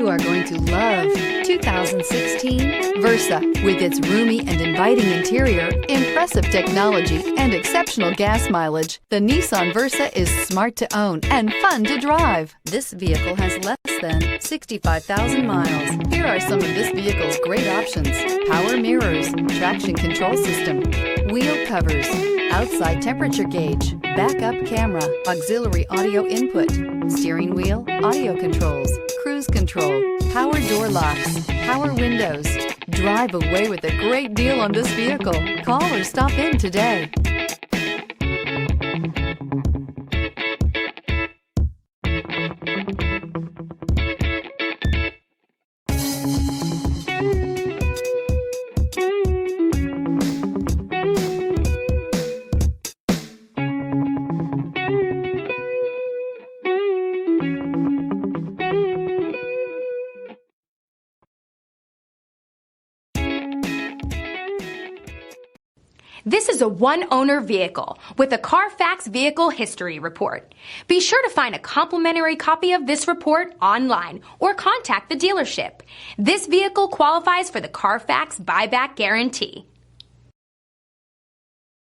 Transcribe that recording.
You are going to love 2016 Versa. With its roomy and inviting interior, impressive technology, and exceptional gas mileage, the Nissan Versa is smart to own and fun to drive. This vehicle has less than 65,000 miles. Here are some of this vehicle's great options: power mirrors, traction control system, wheel covers, outside temperature gauge, backup camera, auxiliary audio input, steering wheel audio controls, cruise control, power door locks, power windows. Drive away with a great deal on this vehicle. Call or stop in today. This is a one-owner vehicle with a Carfax Vehicle History Report. Be sure to find a complimentary copy of this report online or contact the dealership. This vehicle qualifies for the Carfax Buyback Guarantee.